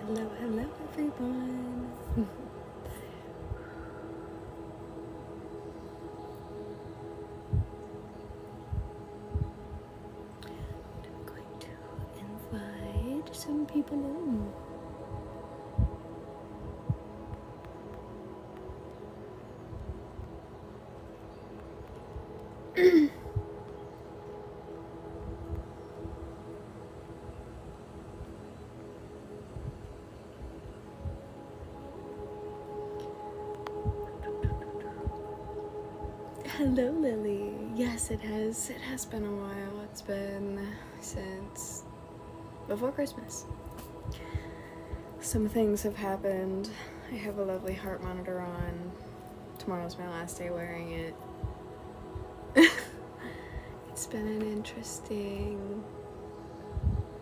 Hello, hello everyone. I'm going to invite some people in. Hello, Lily. Yes, it has been a while. It's been since before Christmas. Some things have happened. I have a lovely heart monitor on. Tomorrow's my last day wearing it. It's been an interesting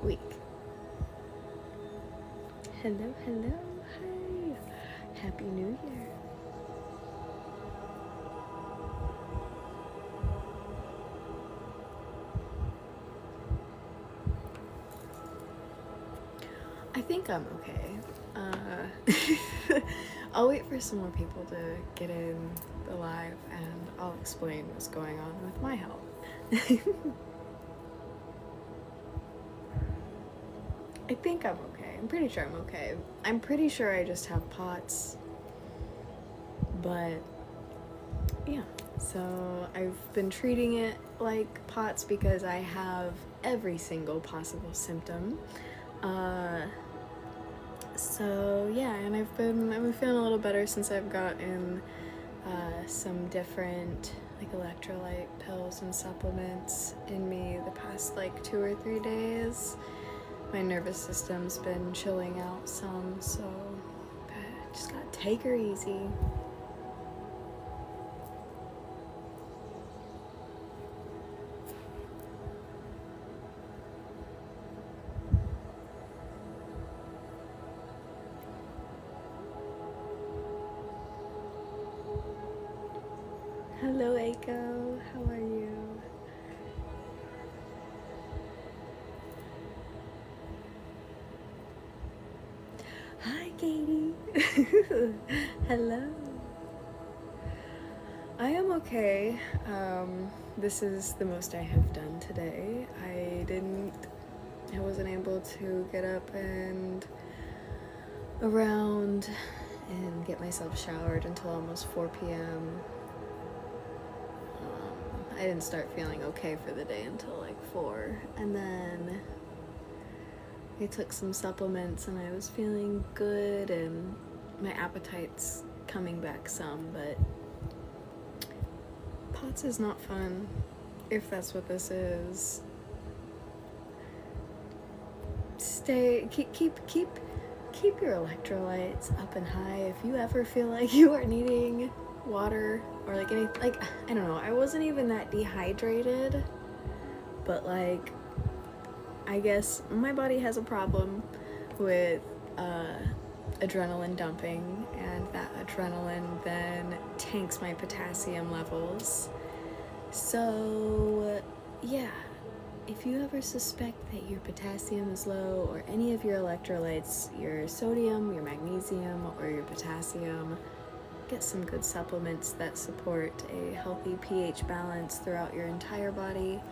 week. Hello, hello. Hi. Happy New Year. I think I'm okay. I'll wait for some more people to get in the live and I'll explain what's going on with my health. I think I'm okay. I'm pretty sure I'm okay. I'm pretty sure I just have POTS. But yeah, so I've been treating it like POTS because I have every single possible symptom. So yeah, and I've been feeling a little better since I've gotten some different like electrolyte pills and supplements in me the past like 2 or 3 days. My nervous system's been chilling out some, so I just gotta take her easy. Hello, Aiko. How are you? Hi, Katie. Hello. I am okay. This is the most I have done today. I wasn't able to get up and around and get myself showered until almost 4 p.m. I didn't start feeling okay for the day until like 4, and then I took some supplements and I was feeling good and my appetite's coming back some, but POTS is not fun if that's what this is. Keep your electrolytes up and high. If you ever feel like you are needing water or like any, like, I don't know, I wasn't even that dehydrated, but like I guess my body has a problem with adrenaline dumping, and that adrenaline then tanks my potassium levels. So yeah, if you ever suspect that your potassium is low or any of your electrolytes, your sodium, your magnesium, or your potassium, get some good supplements that support a healthy pH balance throughout your entire body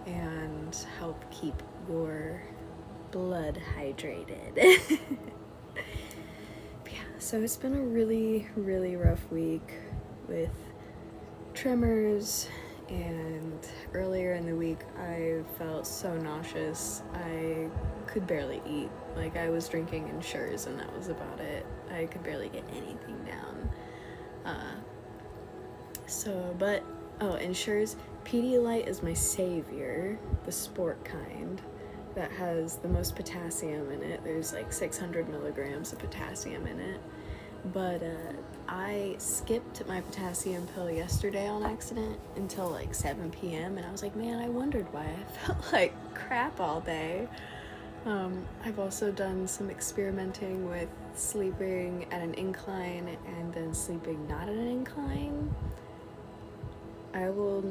and help keep your blood hydrated. Yeah, so it's been a really, really rough week with tremors, and earlier in the week I felt so nauseous I could barely eat. Like, I was drinking Ensures and that was about it. I could barely get anything down. Ensures Pedialyte is my savior, the sport kind, that has the most potassium in it. There's like 600 milligrams of potassium in it. But I skipped my potassium pill yesterday on accident until like 7 p.m. and I was like, man, I wondered why I felt like crap all day. I've also done some experimenting with sleeping at an incline and then sleeping not at an incline. I will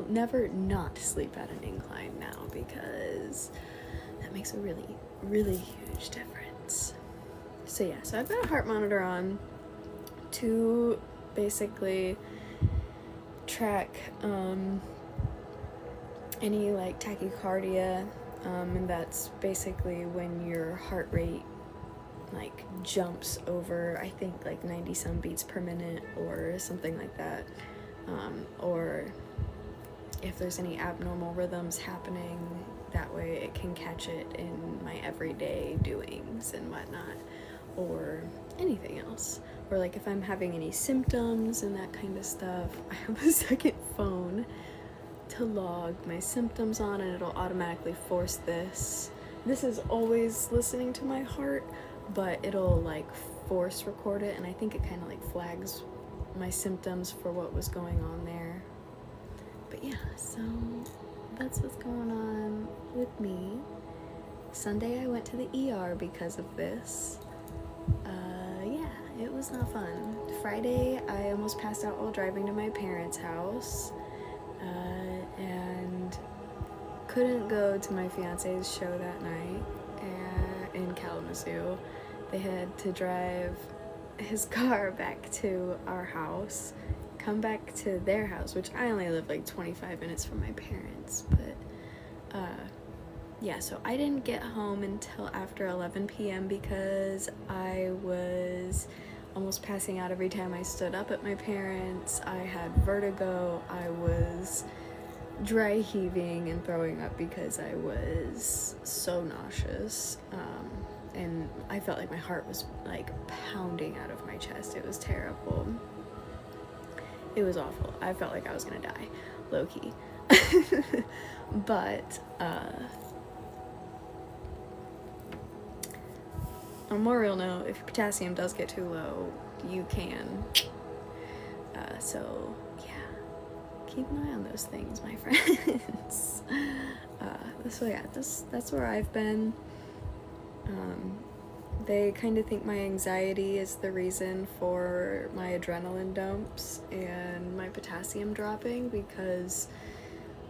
never not sleep at an incline now because that makes a really, really huge difference. So yeah, so I've got a heart monitor on to basically track any like tachycardia, and that's basically when your heart rate like jumps over, I think, like 90 some beats per minute or something like that, or if there's any abnormal rhythms happening, that way it can catch it in my everyday doings and whatnot, or anything else. Or like if I'm having any symptoms and that kind of stuff, I have a second phone to log my symptoms on, and it'll automatically force this. This is always listening to my heart, but it'll like force record it, and I think it kind of like flags my symptoms for what was going on there. But yeah, so that's what's going on with me. Sunday I went to the ER because of this. Yeah, it was not fun. Friday I almost passed out while driving to my parents' house, and couldn't go to my fiance's show that night in Kalamazoo. They had to drive his car back to our house, come back to their house, which I only live like 25 minutes from my parents, but yeah, so I didn't get home until after 11 p.m. because I was almost passing out every time I stood up at my parents. I had vertigo. I was dry heaving and throwing up because I was so nauseous, and I felt like my heart was like pounding out of my chest. It was terrible. It was awful. I felt like I was gonna die, low-key. But on a more real note, if your potassium does get too low, you can. So yeah, keep an eye on those things, my friends. So yeah, that's where I've been. They kind of think my anxiety is the reason for my adrenaline dumps and my potassium dropping, because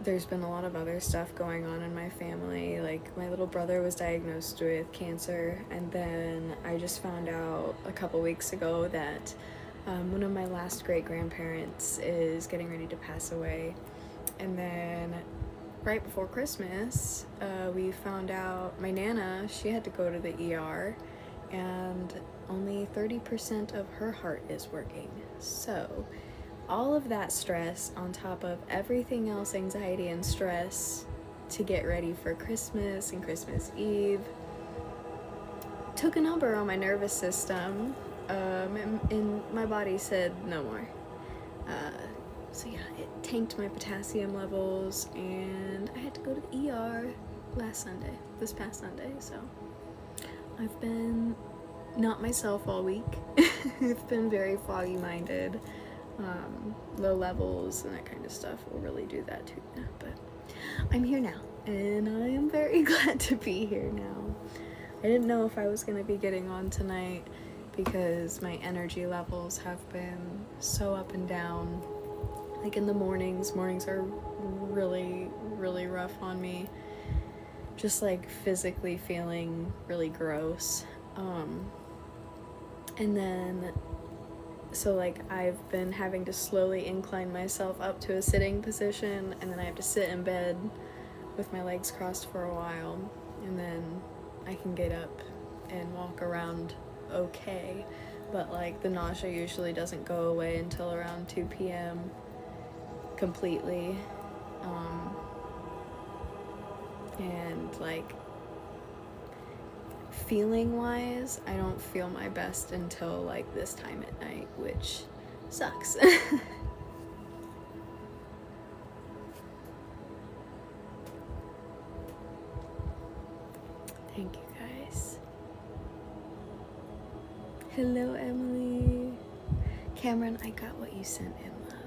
there's been a lot of other stuff going on in my family. Like, my little brother was diagnosed with cancer, and then I just found out a couple weeks ago that one of my last great-grandparents is getting ready to pass away. And then right before Christmas, we found out my Nana, she had to go to the ER, and only 30% of her heart is working. So all of that stress on top of everything else, anxiety and stress, to get ready for Christmas and Christmas Eve, took a number on my nervous system, and my body said no more. So yeah, it tanked my potassium levels, and I had to go to the ER this past Sunday, so I've been not myself all week. I've been very foggy-minded. Low levels and that kind of stuff will really do that to you, but I'm here now, and I am very glad to be here now. I didn't know if I was going to be getting on tonight because my energy levels have been so up and down. Like in the mornings are really, really rough on me. Just like physically feeling really gross. And then, so like I've been having to slowly incline myself up to a sitting position, and then I have to sit in bed with my legs crossed for a while, and then I can get up and walk around okay. But like the nausea usually doesn't go away until around 2 p.m. completely. And like feeling wise, I don't feel my best until like this time at night, which sucks. Thank you guys. Hello, Emily. Cameron, I got what you sent in, love.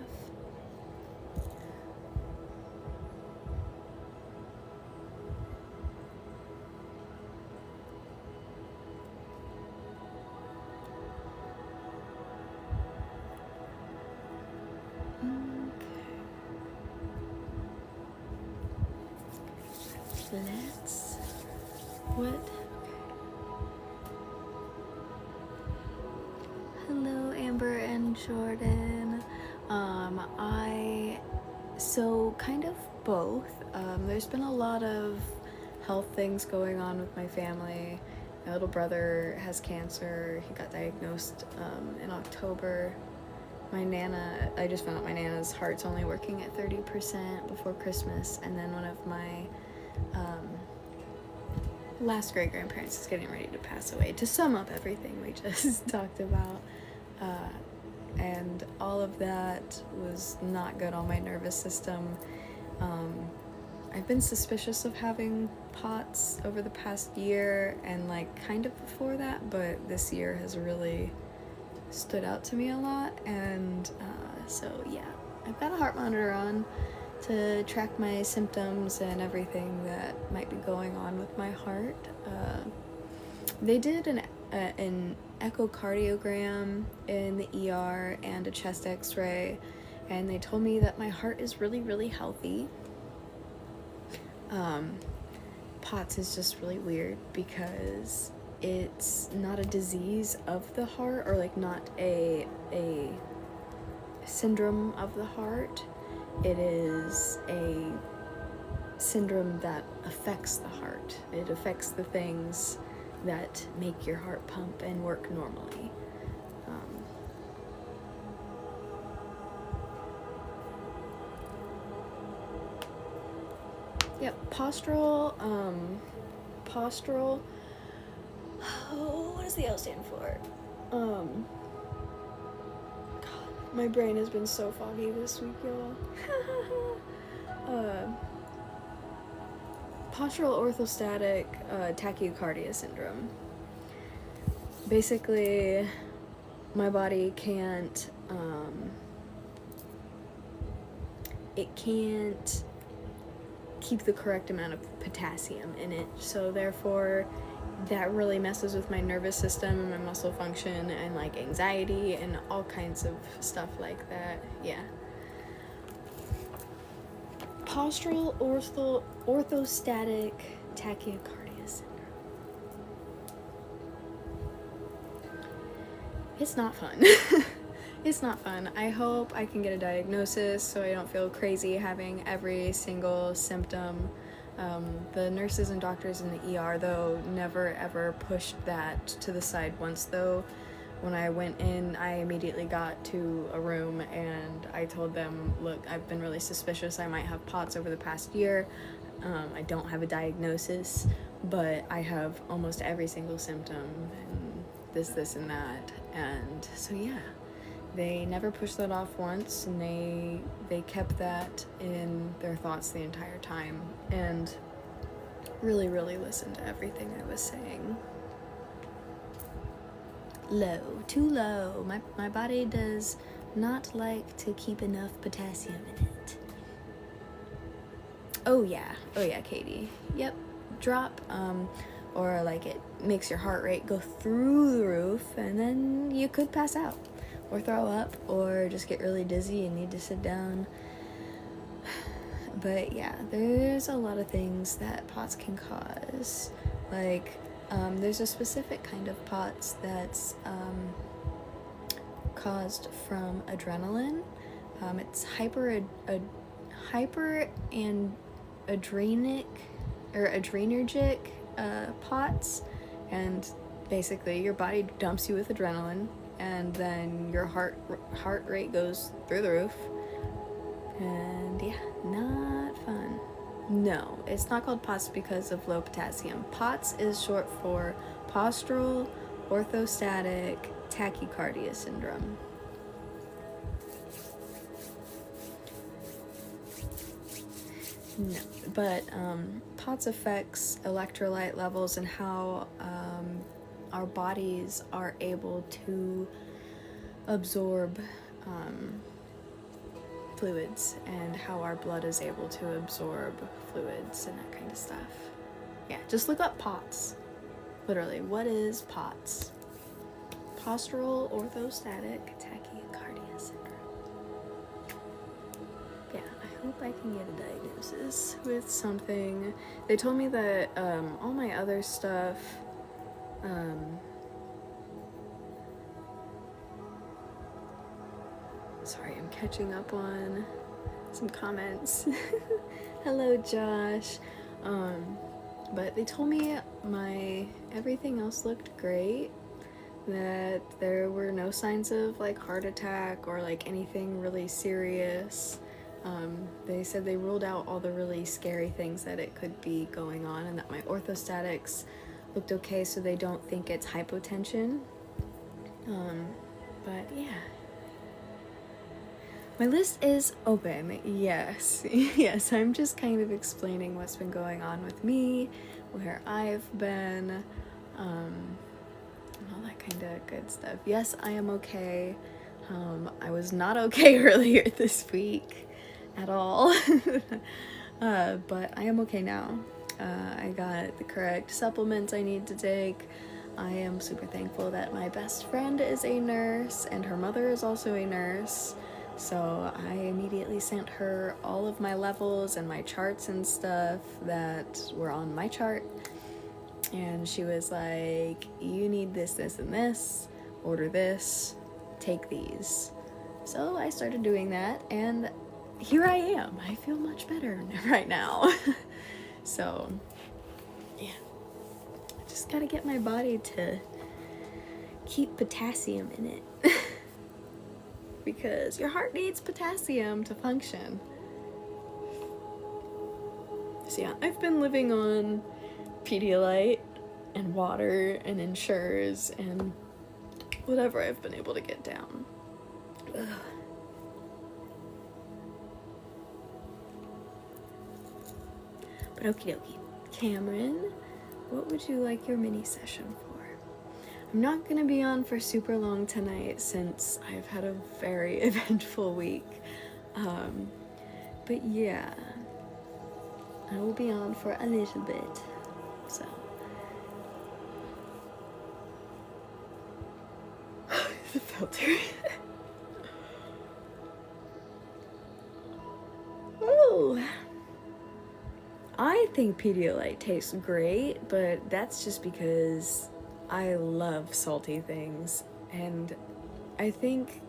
What? Jordan. So kind of both. There's been a lot of health things going on with my family. My little brother has cancer. He got diagnosed in October. My Nana, I just found out my Nana's heart's only working at 30% before Christmas, and then one of my last great-grandparents is getting ready to pass away. To sum up everything we just talked about, and all of that was not good on my nervous system. I've been suspicious of having POTS over the past year, and like kind of before that, but this year has really stood out to me a lot. And so yeah, I've got a heart monitor on to track my symptoms and everything that might be going on with my heart. They did an echocardiogram in the ER and a chest x-ray, and they told me that my heart is really, really healthy. POTS is just really weird because it's not a disease of the heart, or like not a syndrome of the heart. It is a syndrome that affects the heart. It affects the things that make your heart pump and work normally. Yep, postural, what does the L stand for? God, my brain has been so foggy this week, y'all. Postural orthostatic tachycardia syndrome. Basically, my body can't, it can't keep the correct amount of potassium in it, so therefore that really messes with my nervous system and my muscle function and like anxiety and all kinds of stuff like that. Yeah. Postural orthostatic tachycardia syndrome. It's not fun. It's not fun. I hope I can get a diagnosis so I don't feel crazy having every single symptom. The nurses and doctors in the ER, though, never ever pushed that to the side once, though. When I went in, I immediately got to a room and I told them, look, I've been really suspicious. I might have POTS over the past year. I don't have a diagnosis, but I have almost every single symptom and this, and that. And so, yeah. They never pushed that off once, and they kept that in their thoughts the entire time, and really, really listened to everything I was saying. Low, too low. My body does not like to keep enough potassium in it. Oh yeah, Katie. Yep, drop, or like it makes your heart rate go through the roof, and then you could pass out. Or throw up, or just get really dizzy and need to sit down. But yeah, there's a lot of things that POTS can cause. Like, there's a specific kind of POTS that's caused from adrenaline. It's hyper and adrenergic POTS, and basically your body dumps you with adrenaline, and then your heart rate goes through the roof, and yeah, not fun. No, it's not called POTS because of low potassium. POTS is short for postural orthostatic tachycardia syndrome. No, but POTS affects electrolyte levels and how our bodies are able to absorb fluids, and how our blood is able to absorb fluids and that kind of stuff. Yeah, just look up POTS. Literally, what is POTS? Postural orthostatic tachycardia syndrome. Yeah, I hope I can get a diagnosis with something. They told me that all my other stuff, Sorry, I'm catching up on some comments. Hello, Josh. But they told me everything else looked great, that there were no signs of like heart attack or like anything really serious. They said they ruled out all the really scary things that it could be going on, and that my orthostatics looked okay, so they don't think it's hypotension. But yeah. My list is open, yes. Yes, I'm just kind of explaining what's been going on with me, where I've been, and all that kind of good stuff. Yes, I am okay. I was not okay earlier this week at all, but I am okay now. I got the correct supplements I need to take. I am super thankful that my best friend is a nurse, and her mother is also a nurse. So I immediately sent her all of my levels and my charts and stuff that were on my chart. And she was like, you need this, this, and this. Order this. Take these. So I started doing that, and here I am. I feel much better right now. So, yeah. I just gotta get my body to keep potassium in it. Because your heart needs potassium to function. So yeah, I've been living on Pedialyte and water and Ensures and whatever I've been able to get down. Ugh. But okie dokie. Cameron, what would you like your mini session for? I'm not gonna be on for super long tonight since I've had a very eventful week. But yeah, I will be on for a little bit, so. The filter. Oh, I think Pedialyte tastes great, but that's just because I love salty things, and I think,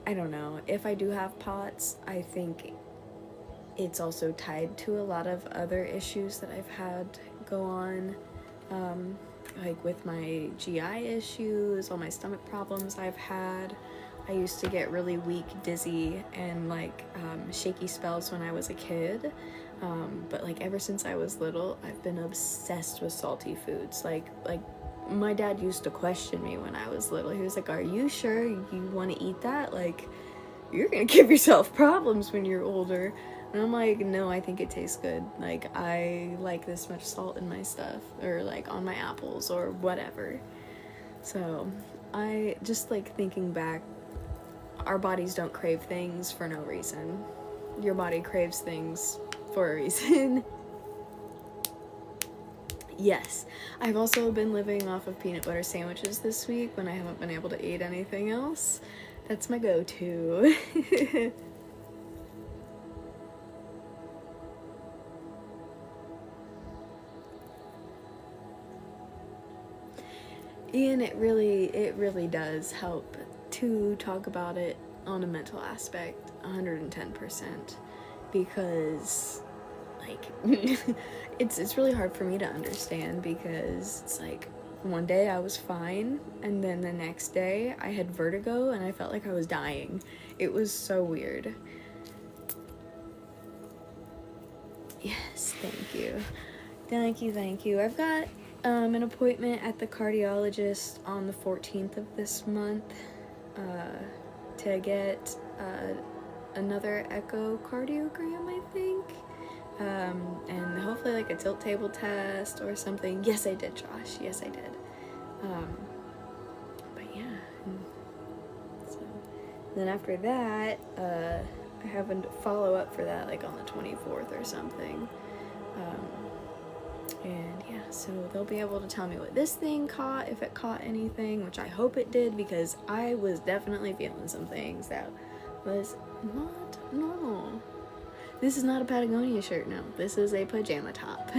I don't know, if I do have POTS, I think it's also tied to a lot of other issues that I've had go on, like with my GI issues, all my stomach problems I've had. I used to get really weak, dizzy, and like shaky spells when I was a kid. But like ever since I was little, I've been obsessed with salty foods. Like my dad used to question me when I was little. He was like, "Are you sure you want to eat that? Like, you're gonna give yourself problems when you're older." And I'm like, "No, I think it tastes good. Like, I like this much salt in my stuff, or like on my apples or whatever." So I just like thinking back, our bodies don't crave things for no reason. Your body craves things for a reason. Yes, I've also been living off of peanut butter sandwiches this week when I haven't been able to eat anything else. That's my go-to. And it really does help to talk about it on a mental aspect 110%, because like it's really hard for me to understand, because it's like one day I was fine, and then the next day I had vertigo and I felt like I was dying. It was so weird. Yes, thank you. Thank you. I've got an appointment at the cardiologist on the 14th of this month to get another echocardiogram, I think. And hopefully like a tilt table test or something. Yes, I did, Josh. Yes, I did. But yeah. So then after that, I have a follow-up for that like on the 24th or something. And yeah, so they'll be able to tell me what this thing caught, if it caught anything, which I hope it did, because I was definitely feeling some things that was not normal. This is not a Patagonia shirt, no. This is a pajama top.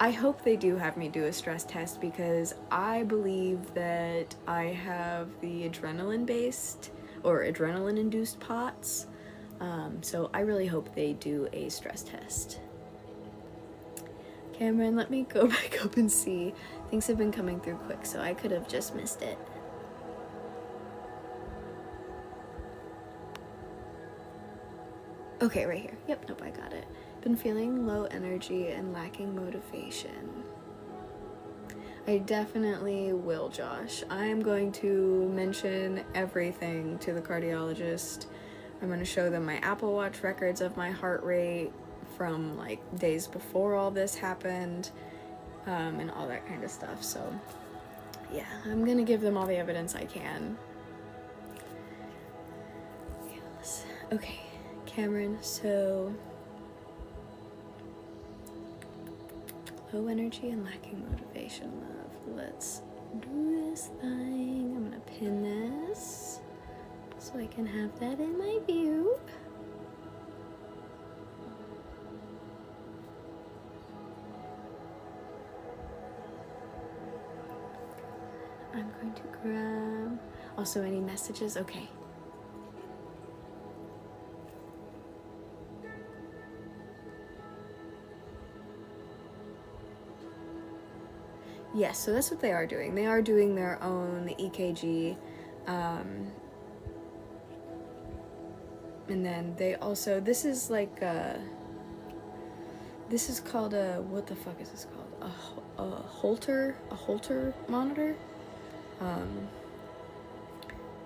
I hope they do have me do a stress test, because I believe that I have the adrenaline-based or adrenaline-induced POTS. So I really hope they do a stress test. Cameron, let me go back up and see. Things have been coming through quick, so I could have just missed it. Okay, right here. Yep, nope, I got it. Been feeling low energy and lacking motivation. I definitely will, Josh. I'm going to mention everything to the cardiologist. I'm going to show them my Apple Watch records of my heart rate from like days before all this happened, and all that kind of stuff. So yeah, I'm going to give them all the evidence I can. Yes. Okay, Cameron, so low energy and lacking motivation, love. Let's do this thing. I'm gonna pin this so I can have that in my view. I'm going to grab also any messages. Okay. Yes, so that's what they are doing. They are doing their own EKG. And then they also, this is like this is called a, what the fuck is this called? A Holter monitor.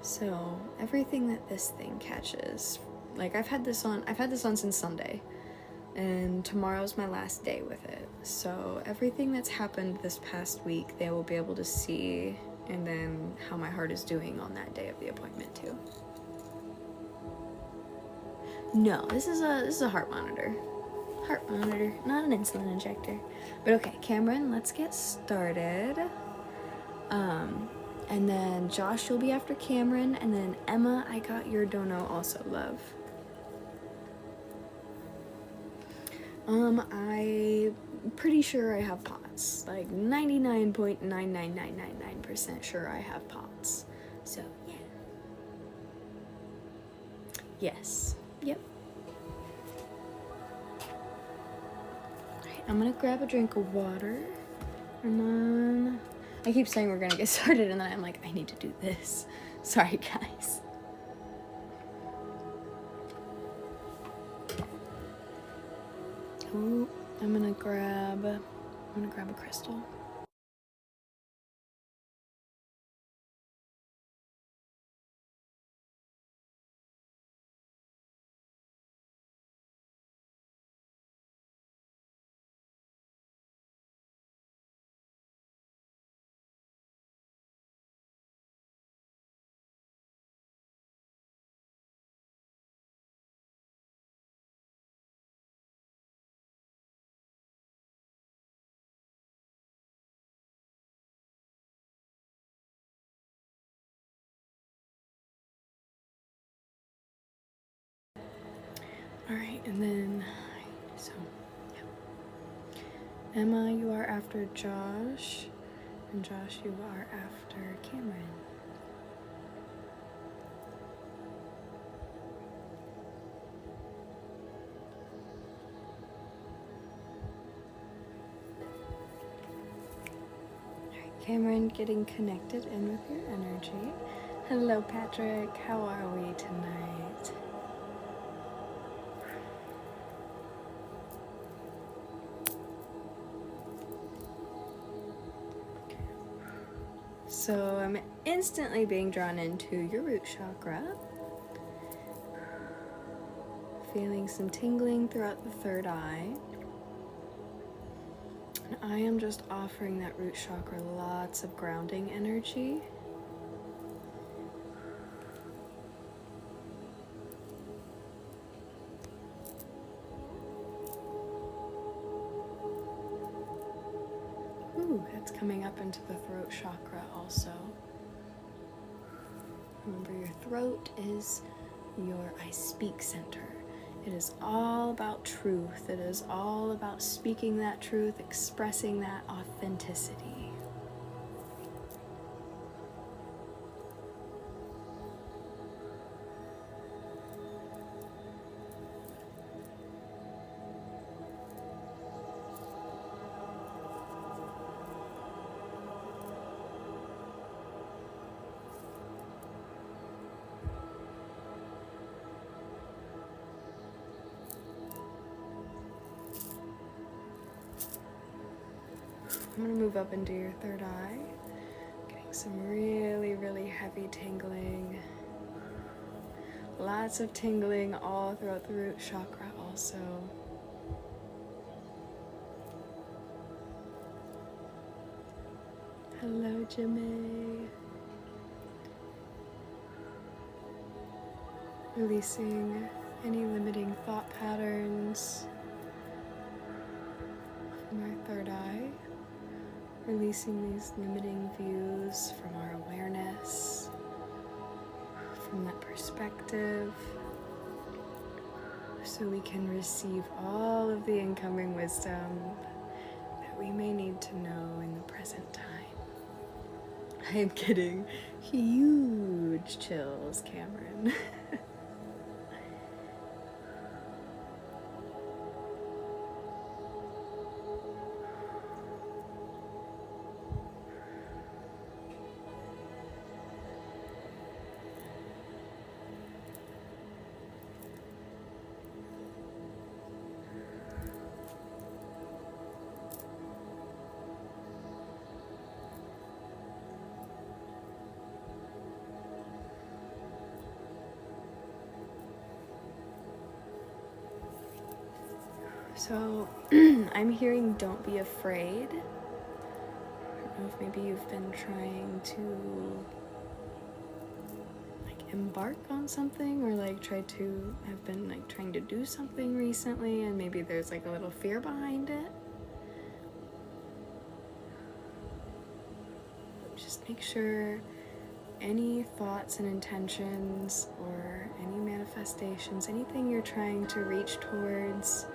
So everything that this thing catches, like I've had this on since Sunday, and tomorrow's my last day with it. So everything that's happened this past week, they will be able to see, and then how my heart is doing on that day of the appointment too. No, this is a heart monitor. Heart monitor, not an insulin injector. But okay, Cameron, let's get started. And then Josh, you'll be after Cameron, and then Emma, I got your dono also, love. I'm pretty sure I have POTS. Like 99.99999% sure I have POTS. So, yeah. Yes. Yep. Alright, I'm gonna grab a drink of water. And then I keep saying we're gonna get started, and then I'm like, I need to do this. Sorry, guys. Ooh, I'm gonna grab a crystal. Alright, and then, so, yeah. Emma, you are after Josh, and Josh, you are after Cameron. Alright, Cameron, getting connected in with your energy. Hello, Patrick, how are we tonight? So I'm instantly being drawn into your root chakra. Feeling some tingling throughout the third eye. And I am just offering that root chakra lots of grounding energy. Ooh, that's coming up into the throat chakra also. Remember, your throat is your I speak center, It is all about truth. It is all about speaking that truth, expressing that authenticity. I'm going to move up into your third eye, getting some really, really heavy tingling. Lots of tingling all throughout the root chakra also. Hello, Jimmy. Releasing any limiting thought patterns from our third eye. Releasing these limiting views from our awareness, from that perspective, so we can receive all of the incoming wisdom that we may need to know in the present time. I am getting huge chills, Cameron. So, I'm hearing don't be afraid. I don't know if maybe you've been trying to embark on something, or have been trying to do something recently, and maybe there's a little fear behind it. Just make sure any thoughts and intentions or any manifestations, anything you're trying to reach towards,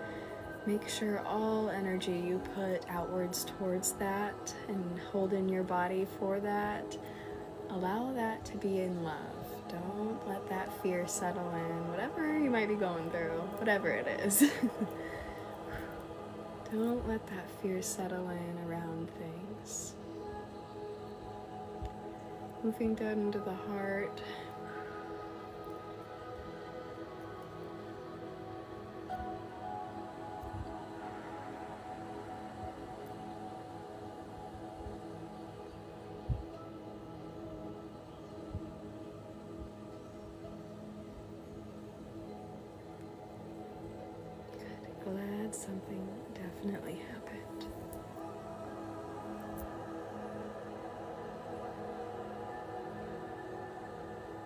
make sure all energy you put outwards towards that and hold in your body for that. Allow that to be in love. Don't let that fear settle in, whatever you might be going through, whatever it is. Don't let that fear settle in around things. Moving down into the heart. Glad something definitely happened.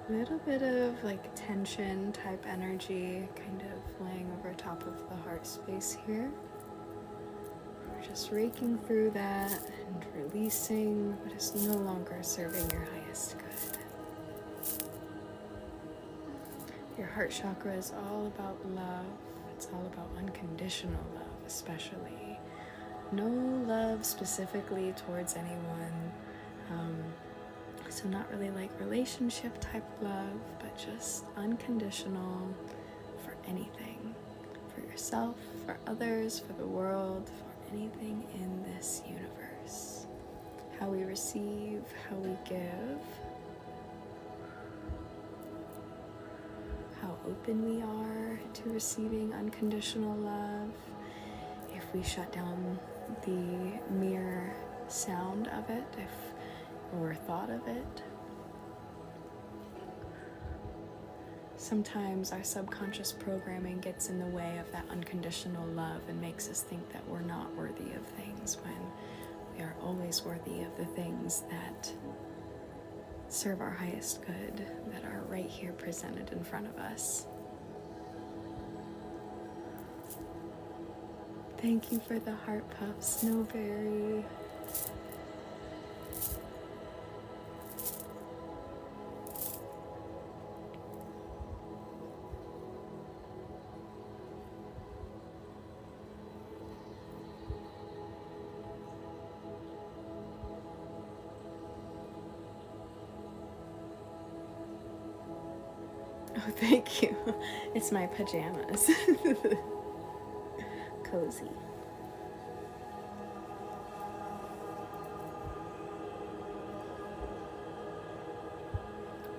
A little bit of tension type energy kind of laying over top of the heart space here. We're just raking through that and releasing what is no longer serving your highest good. Your heart chakra is all about love. It's all about unconditional love, especially. No love specifically towards anyone. So not really relationship type love, but just unconditional for anything. For yourself, for others, for the world, for anything in this universe. How we receive, how we give. How open we are to receiving unconditional love. If we shut down the mere sound of it, or thought of it. Sometimes our subconscious programming gets in the way of that unconditional love and makes us think that we're not worthy of things, when we are always worthy of the things that serve our highest good, that are right here presented in front of us. Thank you for the heart puff, Snowberry. Oh, thank you. It's my pajamas. Cozy.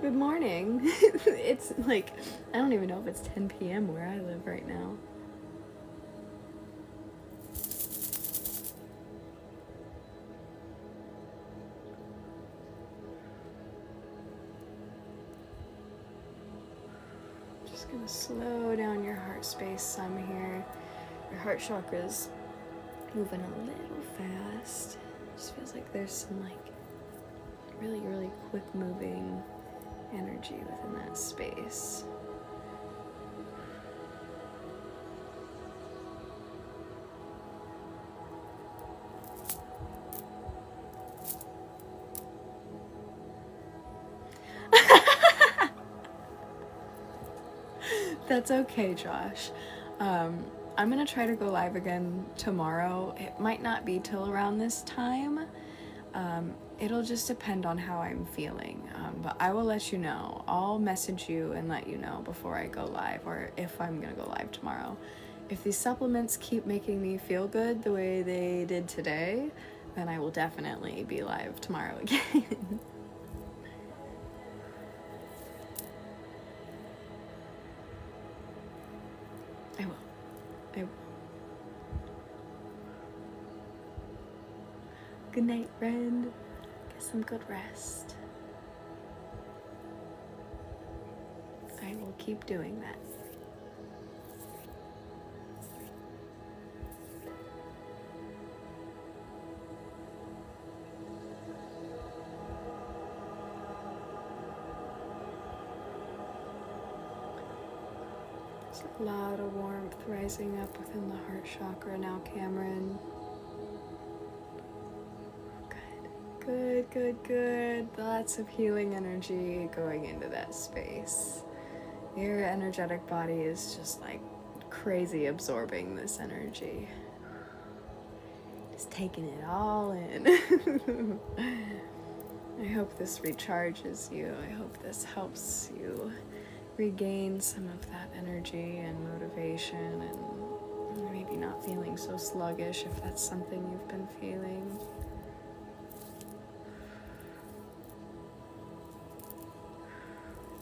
Good morning. It's like, I don't even know if it's 10 p.m. where I live right now. Just gonna slow down your heart space some here. Your heart chakra's moving a little fast. Just feels like there's some like really, really quick moving energy within that space. That's okay, Josh. I'm gonna try to go live again tomorrow. It might not be till around this time. It'll just depend on how I'm feeling. But I will let you know. I'll message you and let you know before I go live, or if I'm gonna go live tomorrow. If these supplements keep making me feel good the way they did today, then I will definitely be live tomorrow again. I will. I will. Good night, friend. Get some good rest. I will keep doing that. There's a lot of warmth rising up within the heart chakra now, Cameron. Good, good, good. Lots of healing energy going into that space. Your energetic body is just like crazy absorbing this energy. Just taking it all in. I hope this recharges you. I hope this helps you regain some of that energy and motivation, and maybe not feeling so sluggish if that's something you've been feeling.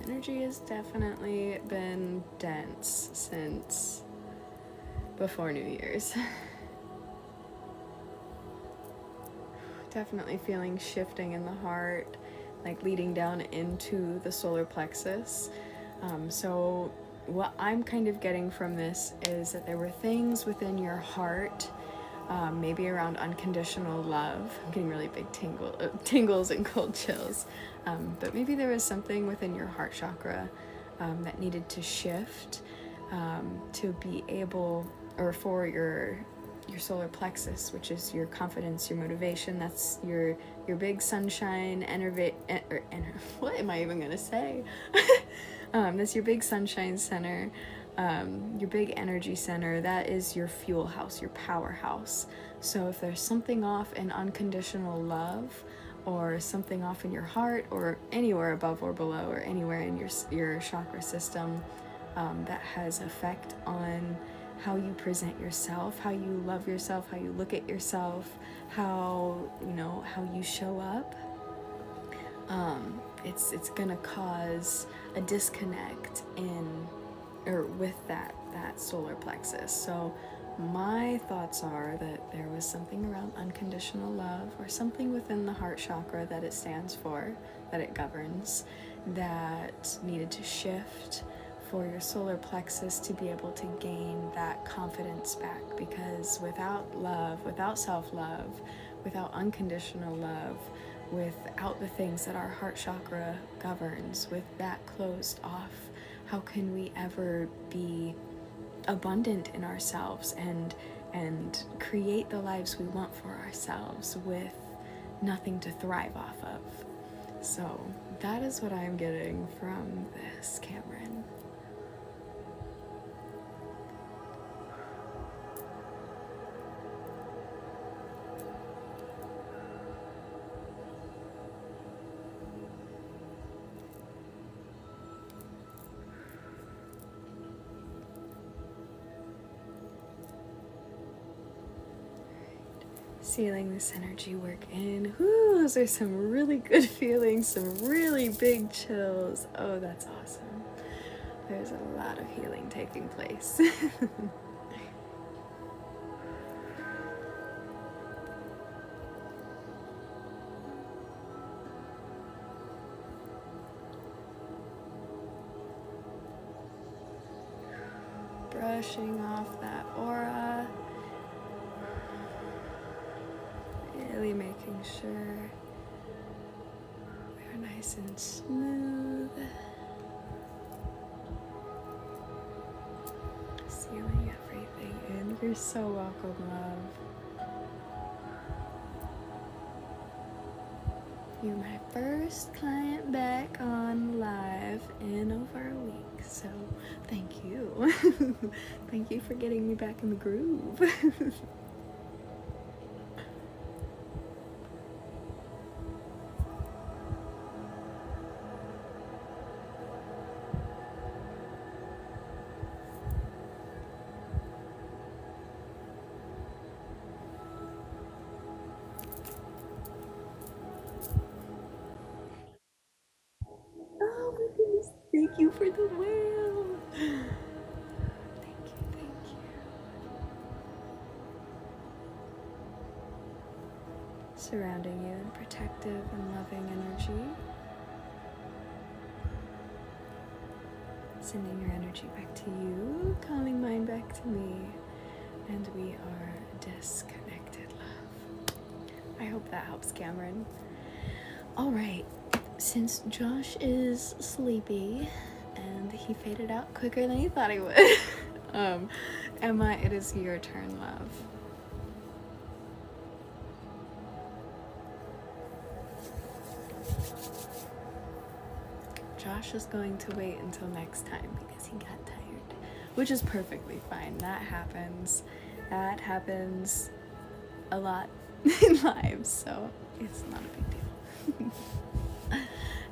Energy has definitely been dense since before New Year's. Definitely feeling shifting in the heart, like leading down into the solar plexus. So what I'm kind of getting from this is that there were things within your heart, maybe around unconditional love. I'm getting really big tingles and cold chills. But maybe there was something within your heart chakra that needed to shift to be able, or for your solar plexus, which is your confidence, your motivation. That's your big sunshine what am I even gonna say? That's your big sunshine center, your big energy center. That is your fuel house, your powerhouse. So if there's something off in unconditional love, or something off in your heart, or anywhere above or below, or anywhere in your chakra system, that has effect on how you present yourself, how you love yourself, how you look at yourself, how you show up, it's gonna cause a disconnect with that solar plexus. So my thoughts are that there was something around unconditional love, or something within the heart chakra that it stands for, that it governs, that needed to shift for your solar plexus to be able to gain that confidence back. Because without love, without self-love, without unconditional love, without the things that our heart chakra governs, with that closed off, how can we ever be abundant in ourselves and create the lives we want for ourselves with nothing to thrive off of? So that is what I'm getting from this, Cameron. Sealing this energy work in. Whoo, those are some really good feelings, some really big chills. Oh, that's awesome. There's a lot of healing taking place. Brushing off that aura. Really making sure we're nice and smooth. Sealing everything in. You're so welcome, love. You're my first client back on live in over a week, so thank you. Thank you for getting me back in the groove. Oh my goodness, thank you for the whale. Thank you, thank you. Surrounding you in protective and loving energy. Sending your energy back to you, calling mine back to me. And we are disconnected, love. I hope that helps, Cameron. All right. Since Josh is sleepy and he faded out quicker than he thought he would, Emma, it is your turn, love. Josh is going to wait until next time because he got tired, which is perfectly fine. That happens. That happens a lot in lives, so it's not a big deal.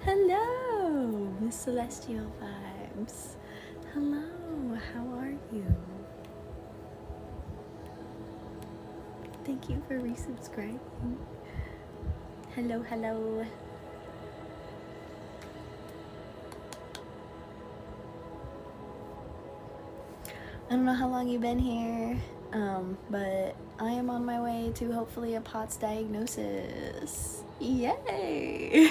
Hello, Miss Celestial Vibes. Hello, how are you? Thank you for resubscribing. Hello, hello. I don't know how long you've been here, but I am on my way to hopefully a POTS diagnosis. Yay!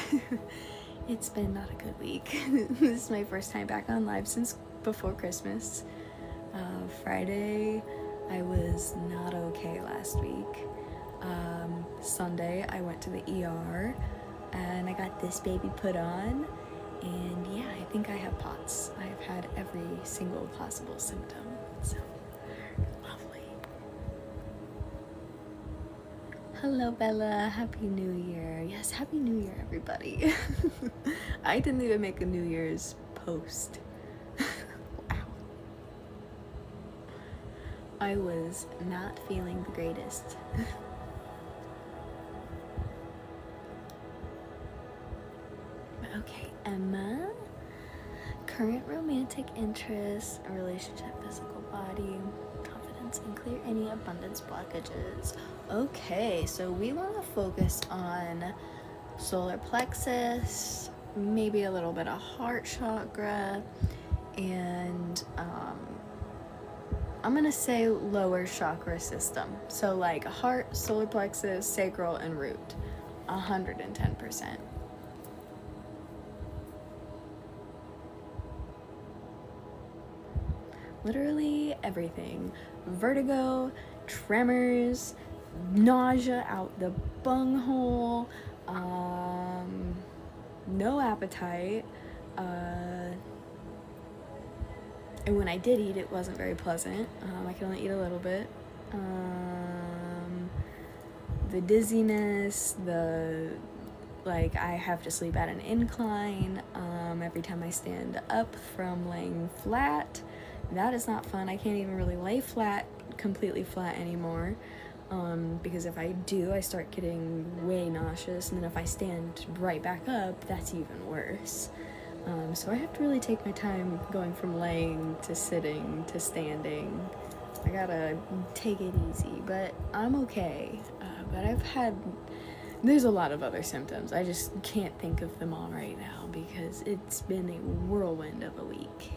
It's been not a good week. This is my first time back on live since before Christmas. Friday, I was not okay last week. Sunday, I went to the ER and I got this baby put on. And yeah, I think I have POTS. I've had every single possible symptom. So, lovely. Hello, Bella. Happy New Year. Yes, Happy New Year, everybody. I didn't even make a New Year's post. Wow. I was not feeling the greatest. Okay, Emma. Current romantic interests, a relationship, physical body, confidence, and clear any abundance blockages. Okay, so we want to focus on solar plexus, maybe a little bit of heart chakra, and I'm gonna say lower chakra system. So like heart, solar plexus, sacral, and root. 110%. Literally everything. Vertigo, tremors, nausea out the bunghole, no appetite, and when I did eat, it wasn't very pleasant. I could only eat a little bit. The dizziness, like I have to sleep at an incline every time I stand up from laying flat. That is not fun. I can't even really lay flat, completely flat anymore, because if I do, I start getting way nauseous, and then if I stand right back up, that's even worse. So I have to really take my time going from laying to sitting to standing. I gotta take it easy, but I'm okay. but there's a lot of other symptoms. I just can't think of them all right now because it's been a whirlwind of a week.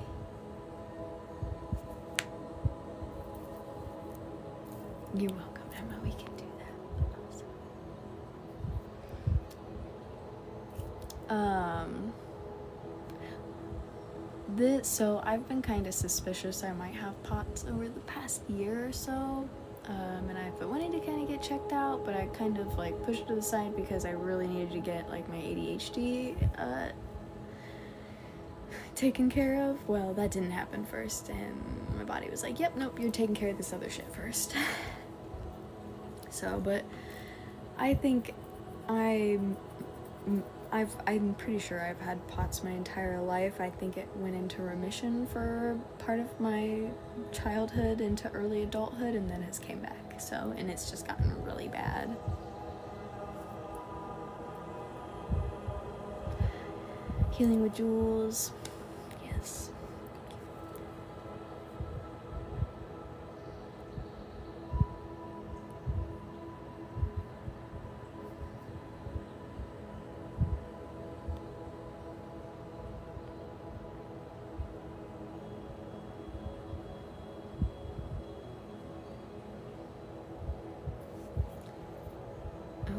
You're welcome, Emma. We can do that. Awesome. So I've been kind of suspicious I might have POTS over the past year or so. And I've been wanting to kind of get checked out, but I kind of like pushed it to the side because I really needed to get like my ADHD taken care of. Well, that didn't happen first, and my body was like, yep, nope, you're taking care of this other shit first. So, but I think I'm pretty sure I've had POTS my entire life. I think it went into remission for part of my childhood into early adulthood and then has came back. So, and it's just gotten really bad. Healing with Jules. Yes.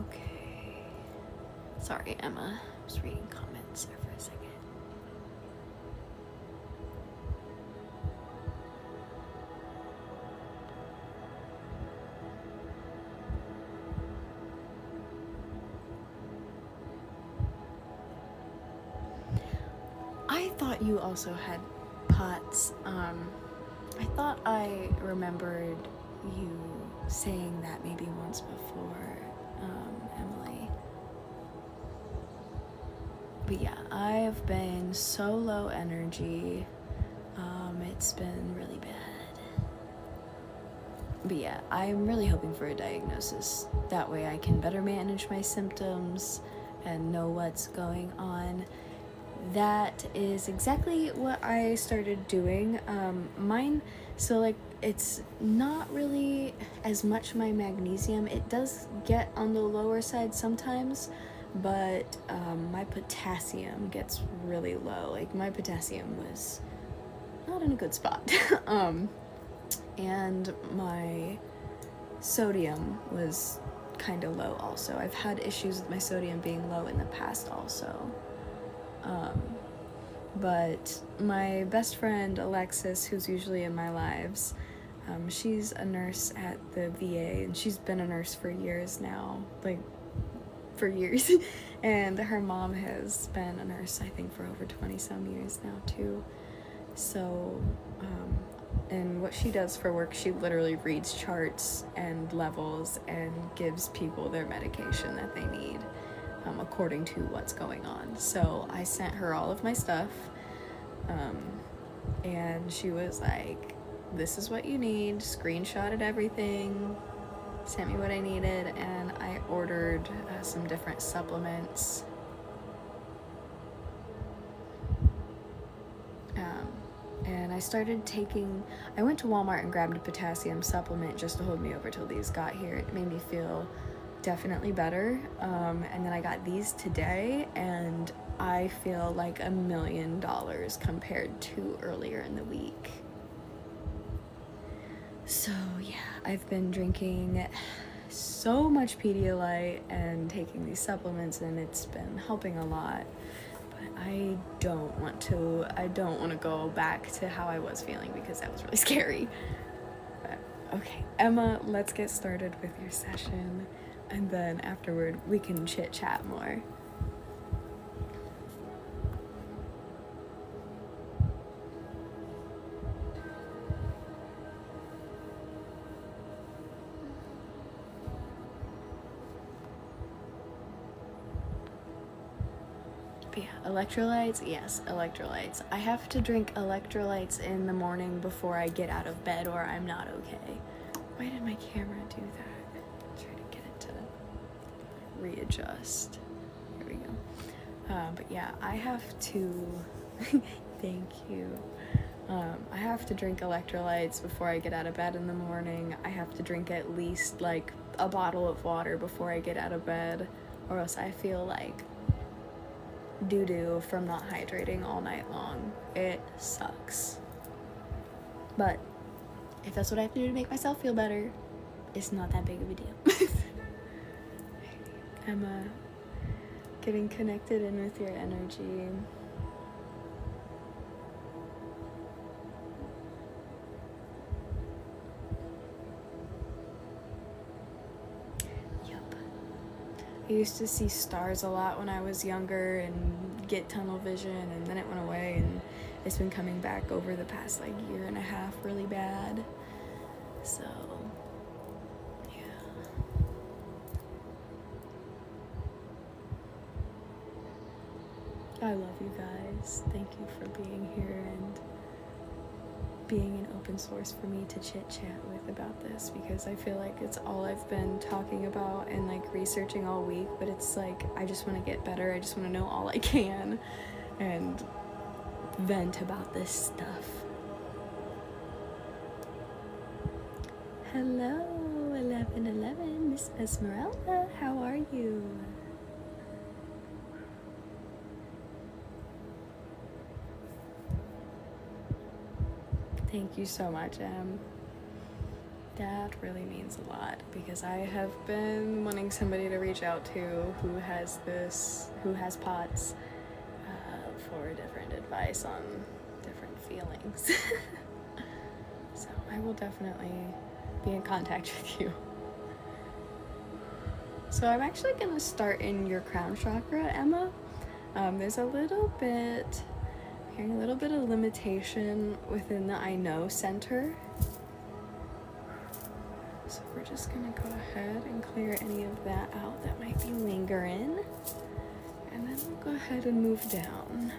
Okay. Sorry, Emma. I was reading comments there for a second. I thought you also had POTS. I thought I remembered you saying that maybe once before, Emily. But yeah, I've been so low energy. It's been really bad. But yeah, I'm really hoping for a diagnosis. That way I can better manage my symptoms and know what's going on. That is exactly what I started doing. So like, it's not really as much my magnesium. It does get on the lower side sometimes, but my potassium gets really low. Like, my potassium was not in a good spot. And my sodium was kind of low also. I've had issues with my sodium being low in the past also. But my best friend Alexis, who's usually in my lives, she's a nurse at the VA, and she's been a nurse for years now, like for years. And her mom has been a nurse, I think, for over 20 some years now too. So, and what she does for work, she literally reads charts and levels and gives people their medication that they need. According to what's going on. So I sent her all of my stuff, and she was like, this is what you need, screenshotted everything, sent me what I needed, and I ordered some different supplements. And I started I went to Walmart and grabbed a potassium supplement just to hold me over till these got here. It made me feel definitely better, and then I got these today, and I feel like $1 million compared to earlier in the week. So yeah, I've been drinking so much Pedialyte and taking these supplements, and it's been helping a lot. But I don't want to go back to how I was feeling because that was really scary. But okay, Emma, let's get started with your session. And then afterward, we can chit-chat more. But yeah, electrolytes, yes, electrolytes. I have to drink electrolytes in the morning before I get out of bed, or I'm not okay. Why did my camera do that? Readjust. Here we go. But yeah, I have to thank you. I have to drink electrolytes before I get out of bed in the morning. I have to drink at least like a bottle of water before I get out of bed, or else I feel like doo-doo from not hydrating all night long. It sucks. But if that's what I have to do to make myself feel better, it's not that big of a deal. I'm getting connected in with your energy. Yup. I used to see stars a lot when I was younger and get tunnel vision, and then it went away, and it's been coming back over the past like year and a half really bad. So I love you guys. Thank you for being here and being an open source for me to chit chat with about this, because I feel like it's all I've been talking about and like researching all week, but it's like I just want to get better. I just want to know all I can and vent about this stuff. Hello, 1111, Miss Esmeralda. How are you? Thank you so much, Em. That really means a lot, because I have been wanting somebody to reach out to who has POTS, for different advice on different feelings. So I will definitely be in contact with you. So I'm actually gonna start in your crown chakra, Emma. There's hearing a little bit of limitation within the I know center. So we're just gonna go ahead and clear any of that out that might be lingering. And then we'll go ahead and move down.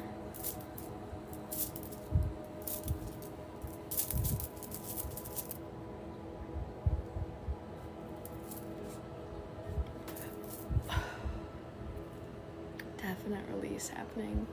Definite release happening.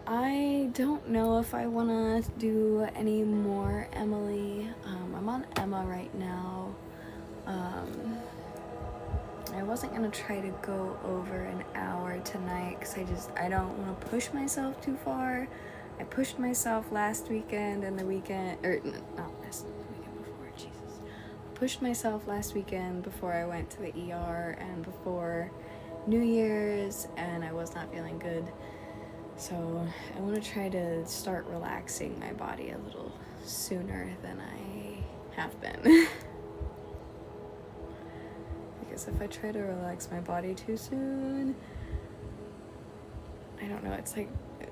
I don't know if I want to do any more Emily. I'm on Emma right now. I wasn't going to try to go over an hour tonight because I don't want to push myself too far. I pushed myself last weekend and the weekend, or not last weekend before, Jesus. Pushed myself last weekend before I went to the ER and before New Year's, and I was not feeling good. So I want to try to start relaxing my body a little sooner than I have been. Because if I try to relax my body too soon, I don't know, it's like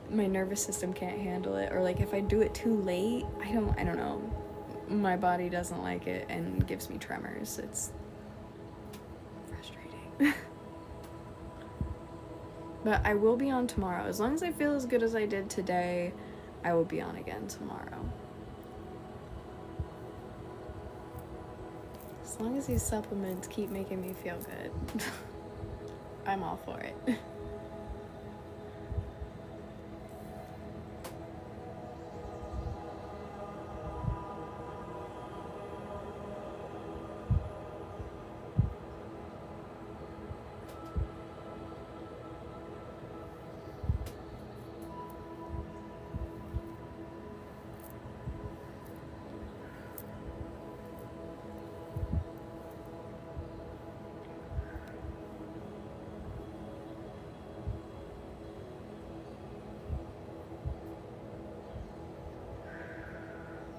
my nervous system can't handle it, or like if I do it too late, I don't know, my body doesn't like it and gives me tremors. It's frustrating. But I will be on tomorrow. As long as I feel as good as I did today, I will be on again tomorrow. As long as these supplements keep making me feel good, I'm all for it.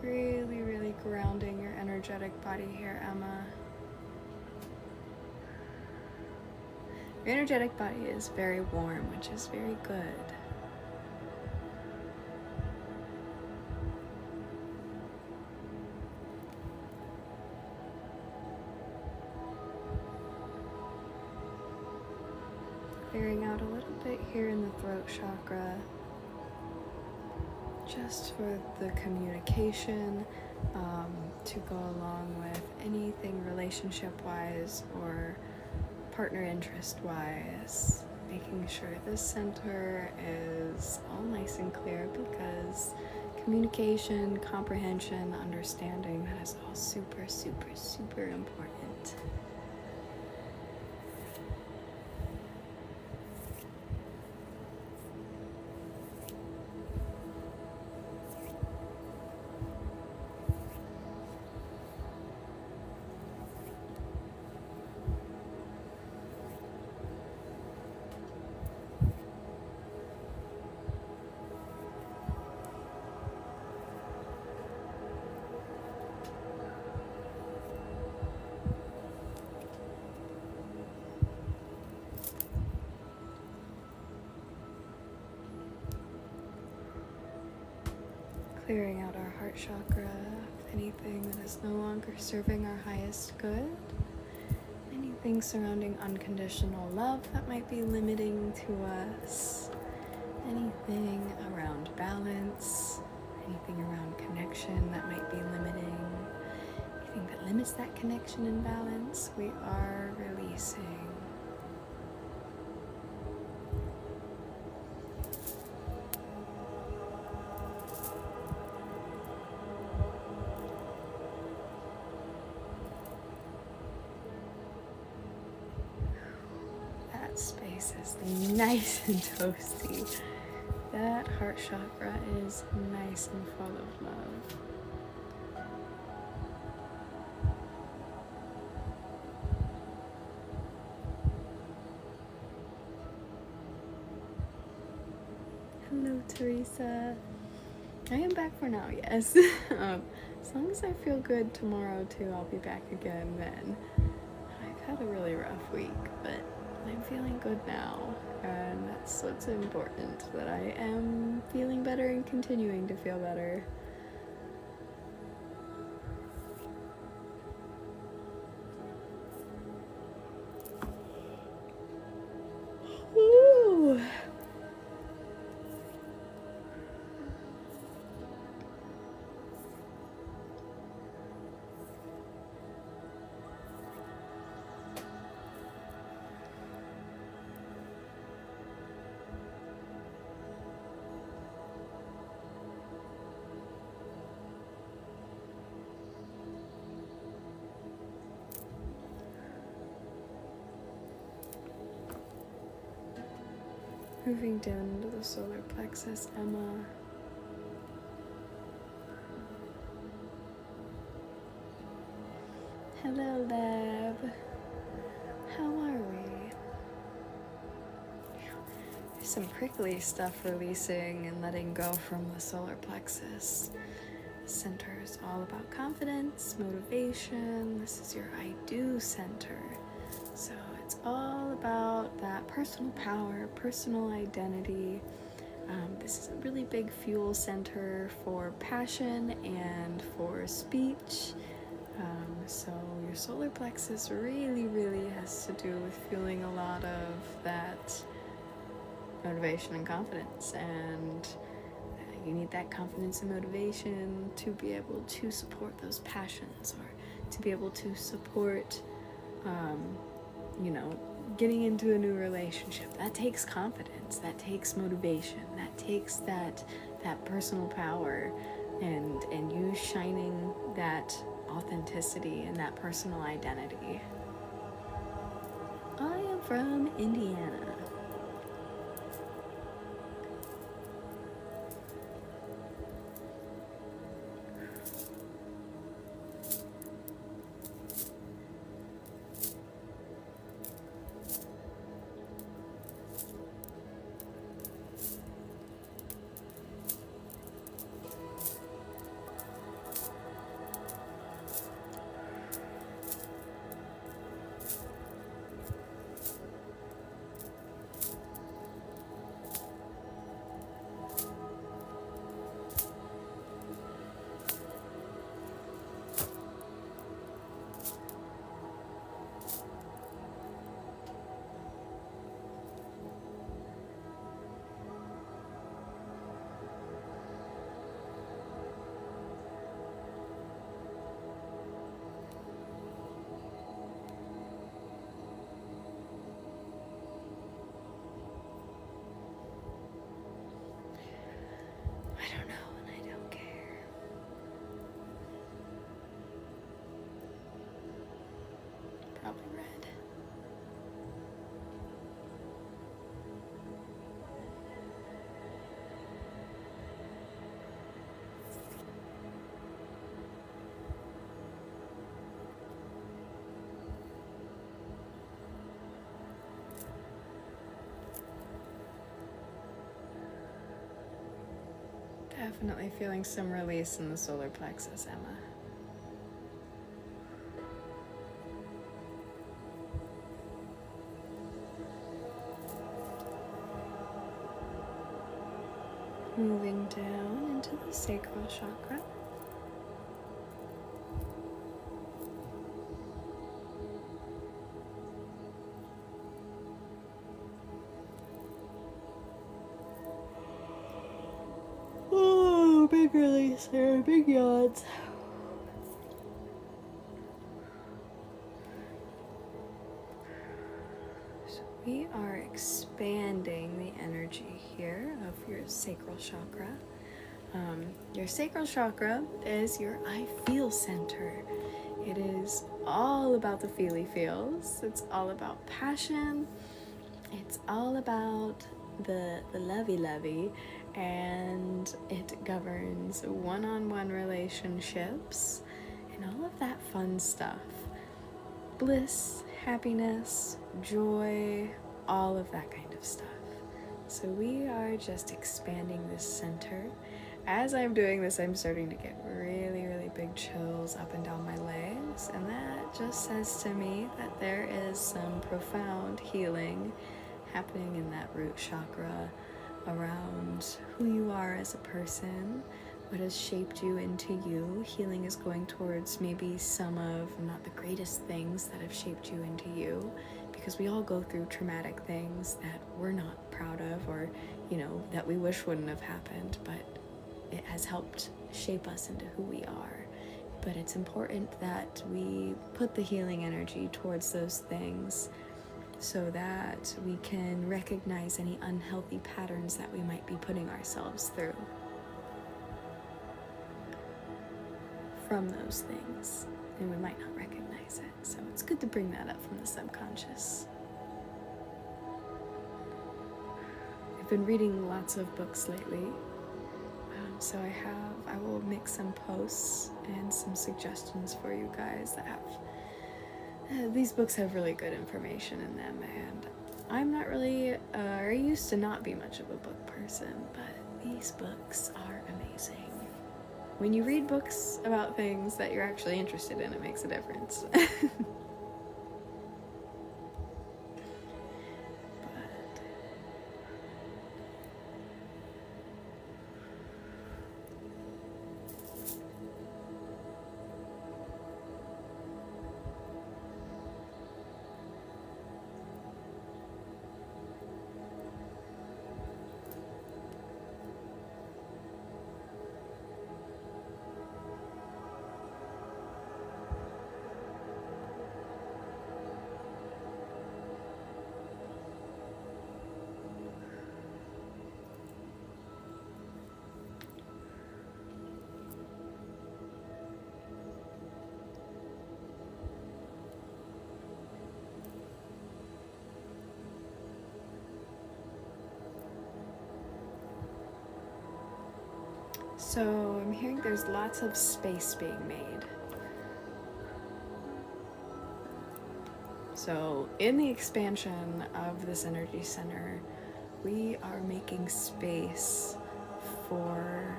Really, really grounding your energetic body here, Emma. Your energetic body is very warm, which is very good. clearing out a little bit here in the throat chakra, just for the communication, to go along with anything relationship-wise or partner interest-wise, making sure this center is all nice and clear, because communication, comprehension, understanding, that is all super, super, super important. Clearing out our heart chakra, anything that is no longer serving our highest good, anything surrounding unconditional love that might be limiting to us, anything around balance, anything around connection that might be limiting, anything that limits that connection and balance, we are releasing. Space is nice and toasty. That heart chakra is nice and full of love. Hello, Teresa. I am back for now, yes. As long as I feel good tomorrow too, I'll be back again then. I've had a really rough week, but I'm feeling good now, and that's what's important, that I am feeling better and continuing to feel better. Woo! Moving down to the solar plexus, Emma. Hello, Lab. How are we? There's some prickly stuff releasing and letting go from the solar plexus. The center is all about confidence, motivation. This is your I do center. So it's all about that personal power, personal identity. This is a really big fuel center for passion and for speech. So your solar plexus really, really has to do with feeling a lot of that motivation and confidence. And you need that confidence and motivation to be able to support those passions, or to be able to support getting into a new relationship. That takes confidence, that takes motivation, that takes that personal power, and you shining that authenticity and that personal identity. I am from Indiana. I don't know and I don't care. Probably red. Definitely feeling some release in the solar plexus, Emma. Moving down into the sacral chakra. Oh, big release there, big yawns. So we are expanding the energy here of your sacral chakra. Your sacral chakra is your I feel center. It is all about the feely feels. It's all about passion. It's all about the lovey-lovey, and it governs one-on-one relationships and all of that fun stuff. Bliss, happiness, joy, all of that kind of stuff. So we are just expanding this center. As I'm doing this, I'm starting to get really, really big chills up and down my legs, and that just says to me that there is some profound healing happening in that root chakra around who you are as a person, what has shaped you into you. Healing is going towards maybe some of not the greatest things that have shaped you into you, because we all go through traumatic things that we're not proud of, or that we wish wouldn't have happened, but it has helped shape us into who we are. But it's important that we put the healing energy towards those things so that we can recognize any unhealthy patterns that we might be putting ourselves through from those things, and we might not recognize it. So it's good to bring that up from the subconscious. I've been reading lots of books lately, so I will make some posts and some suggestions for you guys that have these books have really good information in them, and I'm not really I used to not be much of a book person, but these books are amazing. When you read books about things that you're actually interested in, it makes a difference. So I'm hearing there's lots of space being made. So in the expansion of this energy center, we are making space for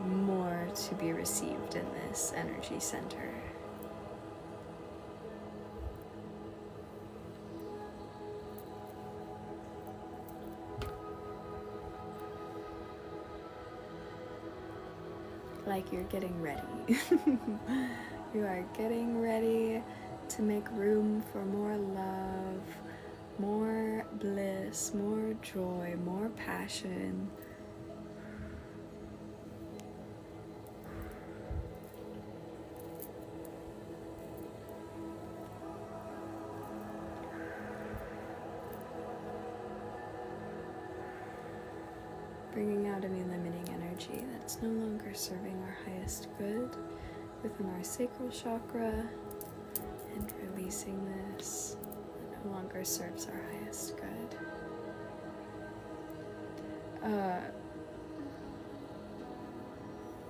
more to be received in this energy center. Like you're getting ready. You are getting ready to make room for more love, more bliss, more joy, more passion. Bringing out any limiting energy that's that's no longer serving our highest good within our sacral chakra, and releasing this that no longer serves our highest good.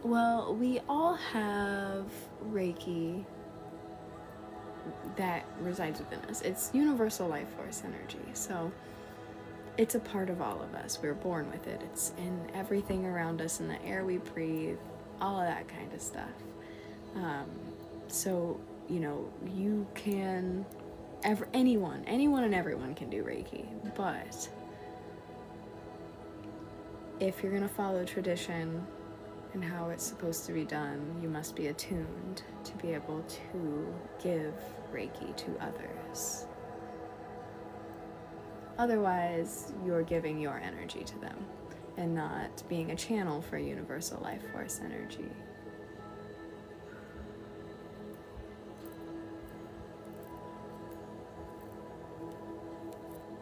Well, we all have Reiki that resides within us. It's universal life force energy, so it's a part of all of us. We're born with it. It's in everything around us, in the air we breathe, all of that kind of stuff. So, you know, you can, anyone and everyone can do Reiki, but if you're going to follow tradition and how it's supposed to be done, you must be attuned to be able to give Reiki to others. Otherwise, you're giving your energy to them and not being a channel for universal life force energy.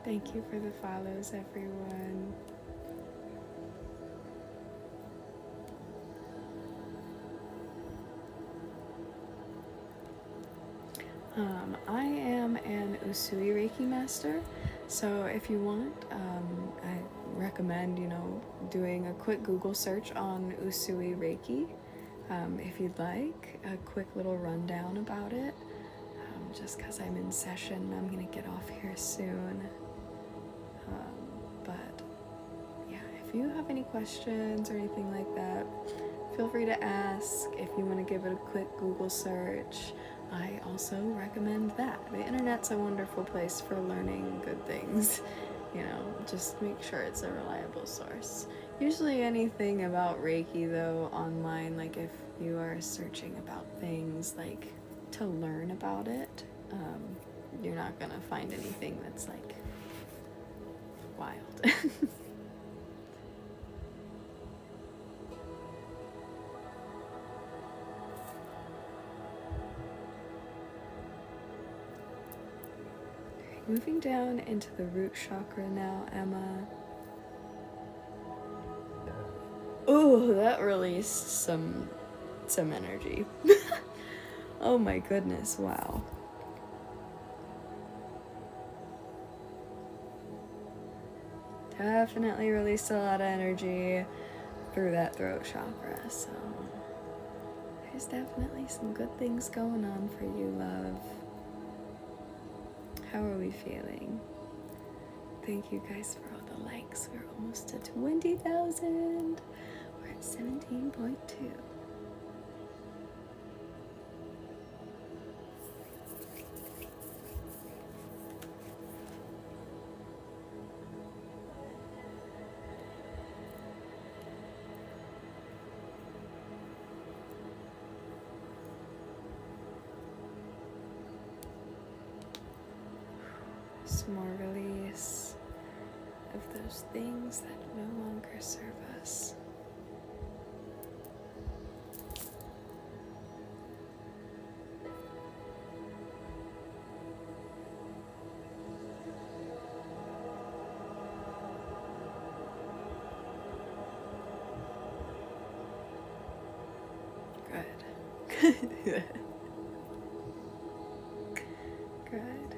Thank you for the follows, everyone. I am an Usui Reiki master, so if you want, I recommend, doing a quick Google search on Usui Reiki. If you'd like a quick little rundown about it, just because I'm in session, I'm going to get off here soon. But yeah, if you have any questions or anything like that, feel free to ask. If you want to give it a quick Google search, I also recommend that. The internet's a wonderful place for learning good things. Just make sure it's a reliable source. Usually anything about Reiki, though, online, like if you are searching about things like to learn about it, you're not gonna find anything that's like wild. Moving down into the root chakra now, Emma. Oh, that released some energy. Oh my goodness, wow. Definitely released a lot of energy through that throat chakra, so there's definitely some good things going on for you, love. How are we feeling? Thank you guys for all the likes. We're almost at 20,000. We're at 17.2. Some more release of those things that no longer serve us. Good. Good. Good.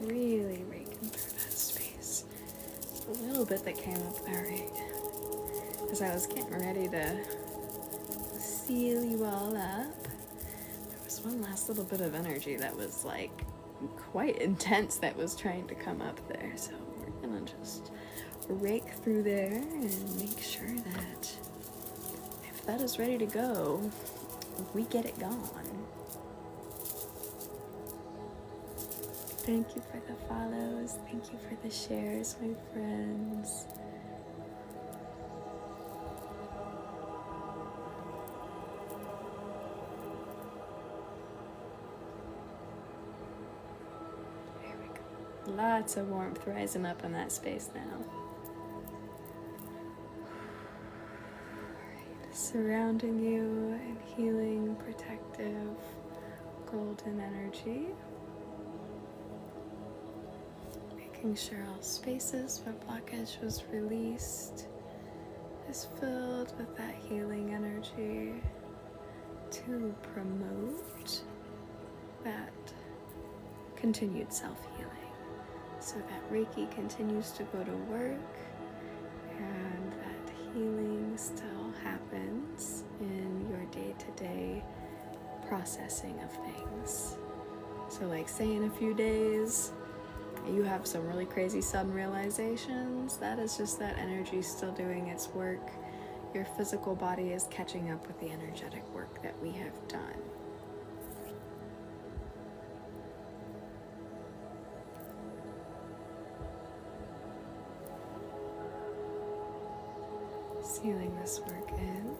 Really raking through that space. A little bit that came up there, right? As I was getting ready to seal you all up, there was one last little bit of energy that was like quite intense that was trying to come up there. So we're gonna just rake through there and make sure that if that is ready to go, we get it gone. Thank you for the follows. Thank you for the shares, my friends. There we go. lots of warmth rising up in that space now. Surrounding you in healing, protective, golden energy. Making sure all spaces where blockage was released is filled with that healing energy to promote that continued self-healing, so that Reiki continues to go to work and that healing still happens in your day-to-day processing of things. So like say in a few days you have some really crazy sudden realizations, that is just that energy still doing its work. Your physical body is catching up with the energetic work that we have done. Sealing this work in.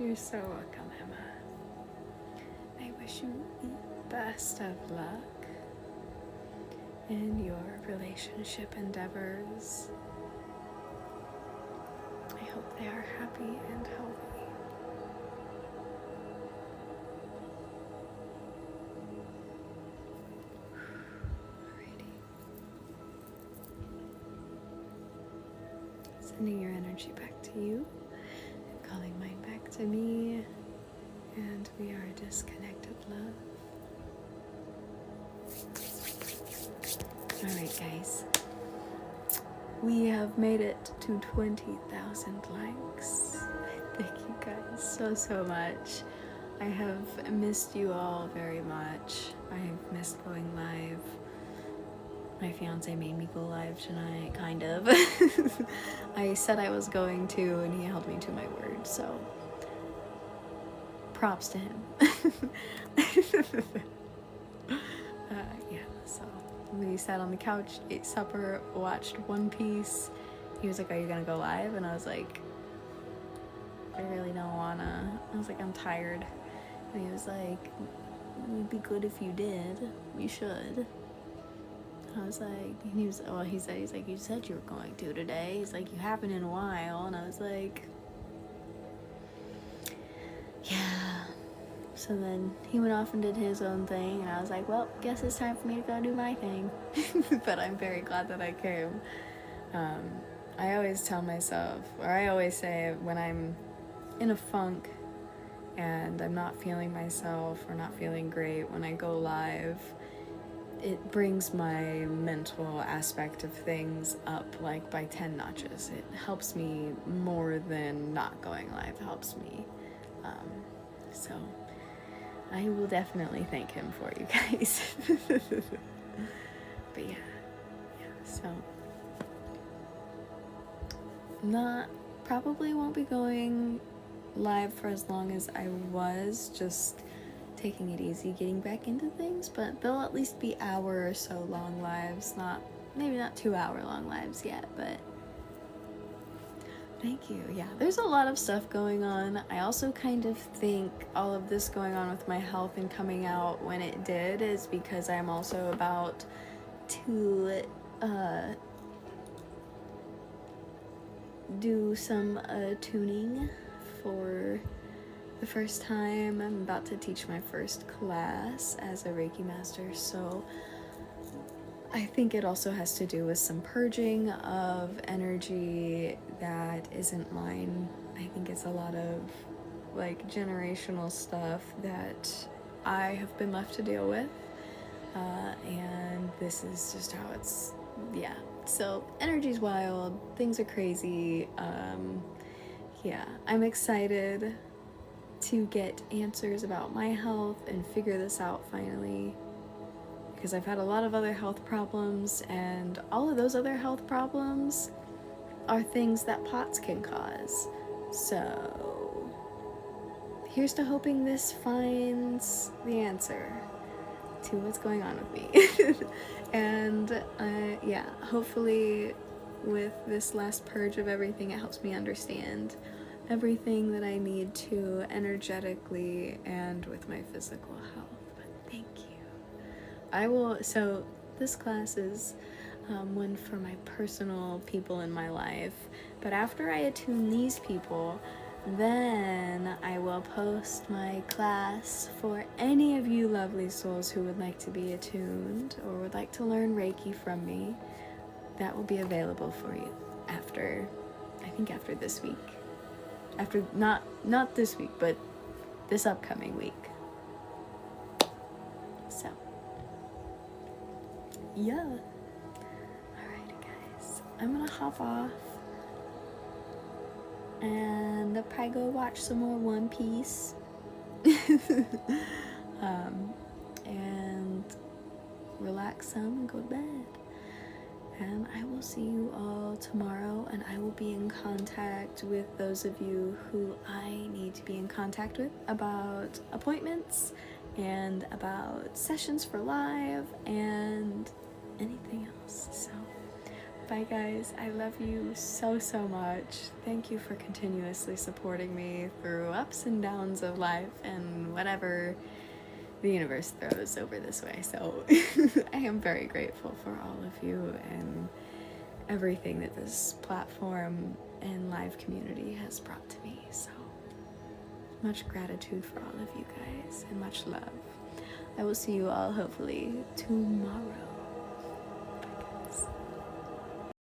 You're so welcome, Emma. I wish you the best of luck in your relationship endeavors. I hope they are happy and healthy. Alrighty. Sending your energy back to you. Calling mine back to me, and we are disconnected, love. Alright guys, we have made it to 20,000 likes. Thank you guys so much. I have missed you all very much. I have missed going live. My fiance made me go live tonight, kind of. I said I was going to, and he held me to my word, so props to him. Yeah, so we sat on the couch, ate supper, watched One Piece. He was like, are you gonna go live? And I was like, I really don't wanna. I was like, I'm tired. And he was like, it'd be good if you did. You should. I was like, he said, you said you were going to today. He's like, you haven't in a while. And I was like, yeah. So then he went off and did his own thing. And I was like, well, guess it's time for me to go do my thing. But I'm very glad that I came. I always tell myself, or I always say when I'm in a funk and I'm not feeling myself or not feeling great, when I go live, it brings my mental aspect of things up like by 10 notches. It helps me more than not going live helps me. So I will definitely thank him for you guys. But yeah, so probably won't be going live for as long as I was, just taking it easy, getting back into things, but they'll at least be hour or so long lives, maybe not 2 hour long lives yet, but thank you. Yeah, there's a lot of stuff going on. I also kind of think all of this going on with my health and coming out when it did is because I'm also about to do some tuning for the first time. I'm about to teach my first class as a Reiki master, so I think it also has to do with some purging of energy that isn't mine. I think it's a lot of like generational stuff that I have been left to deal with, and this is just how it's, yeah. So energy's wild, things are crazy. Yeah, I'm excited to get answers about my health and figure this out finally, because I've had a lot of other health problems, and all of those other health problems are things that POTS can cause. So here's to hoping this finds the answer. to what's going on with me. And yeah, hopefully with this last purge of everything, it helps me understand everything that I need to energetically and with my physical health. But thank you. So this class is one for my personal people in my life, but after I attune these people, then I will post my class for any of you lovely souls who would like to be attuned or would like to learn Reiki from me. That will be available for you after this week. After, not this week, but this upcoming week. So, yeah. Alright guys, I'm gonna hop off and I'll probably go watch some more One Piece. And relax some and go to bed. And I will see you all tomorrow, and I will be in contact with those of you who I need to be in contact with about appointments and about sessions for live and anything else. So bye guys, I love you so much. Thank you for continuously supporting me through ups and downs of life and whatever the universe throws over this way. So I am very grateful for all of you and everything that this platform and live community has brought to me. So much gratitude for all of you guys and much love. I will see you all hopefully tomorrow.